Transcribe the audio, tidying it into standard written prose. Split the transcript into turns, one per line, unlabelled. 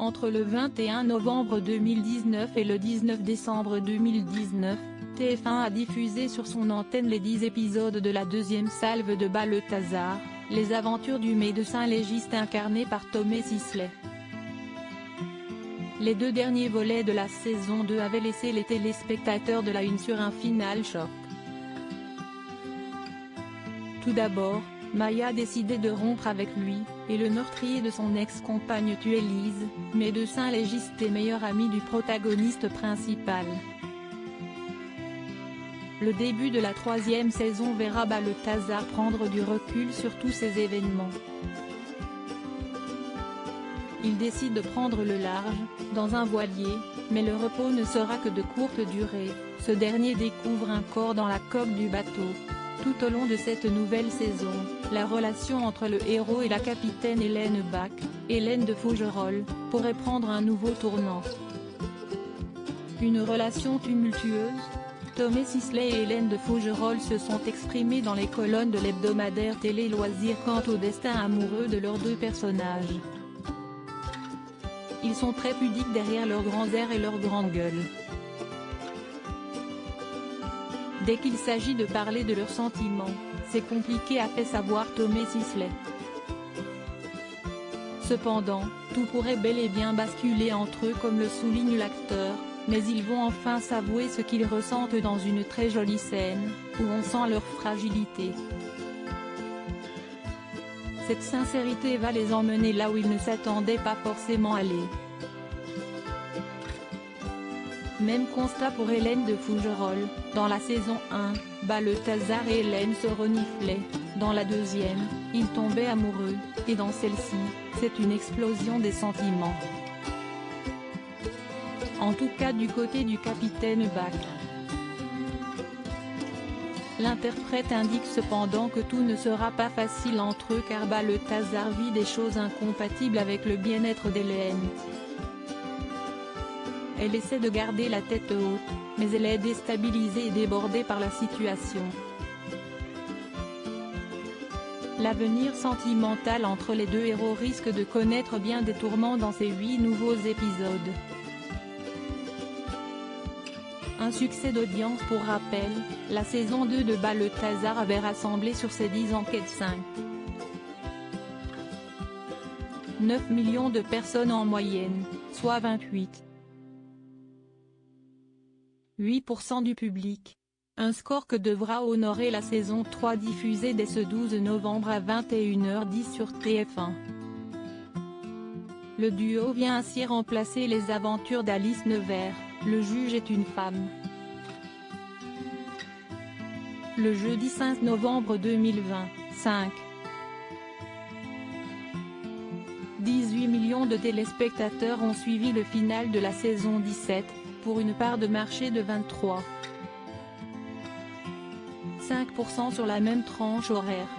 Entre le 21 novembre 2019 et le 19 décembre 2019, TF1 a diffusé sur son antenne les 10 épisodes de la deuxième salve de Balthazar, les aventures du médecin légiste incarné par Tomé Sisley. Les deux derniers volets de la saison 2 avaient laissé les téléspectateurs de la Une sur un final choc. Tout d'abord, Maya a décidé de rompre avec lui, et le meurtrier de son ex-compagne tue Élise, médecin légiste et meilleur ami du protagoniste principal. Le début de la troisième saison verra Balthazar prendre du recul sur tous ces événements. Il décide de prendre le large, dans un voilier, mais le repos ne sera que de courte durée, ce dernier découvre un corps dans la coque du bateau. Tout au long de cette nouvelle saison, la relation entre le héros et la capitaine Hélène Bach, Hélène de Fougerolles, pourrait prendre un nouveau tournant. Une relation tumultueuse? Tomé Sisley et Hélène de Fougerolles se sont exprimés dans les colonnes de l'hebdomadaire Télé Loisirs quant au destin amoureux de leurs deux personnages. Ils sont très pudiques derrière leurs grands airs et leurs grandes gueules. Dès qu'il s'agit de parler de leurs sentiments, c'est compliqué, a fait savoir Tomé Sisley. Cependant, tout pourrait bel et bien basculer entre eux comme le souligne l'acteur, mais ils vont enfin s'avouer ce qu'ils ressentent dans une très jolie scène, où on sent leur fragilité. Cette sincérité va les emmener là où ils ne s'attendaient pas forcément à aller. Même constat pour Hélène de Fougerolles, dans la saison 1, Balthazar et Hélène se reniflaient, dans la deuxième, ils tombaient amoureux, et dans celle-ci, c'est une explosion des sentiments. En tout cas du côté du capitaine Bach. L'interprète indique cependant que tout ne sera pas facile entre eux car Balthazar vit des choses incompatibles avec le bien-être d'Hélène. Elle essaie de garder la tête haute, mais elle est déstabilisée et débordée par la situation. L'avenir sentimental entre les deux héros risque de connaître bien des tourments dans ces 8 nouveaux épisodes. Un succès d'audience. Pour rappel, la saison 2 de Balthazar avait rassemblé sur ses 10 enquêtes 5,9 millions de personnes en moyenne, soit 28,8% du public. Un score que devra honorer la saison 3 diffusée dès ce 12 novembre à 21h10 sur TF1. Le duo vient ainsi remplacer les aventures d'Alice Nevers, Le juge est une femme. Le jeudi 5 novembre 2025. 18 millions de téléspectateurs ont suivi le final de la saison 17, pour une part de marché de 23,5% sur la même tranche horaire.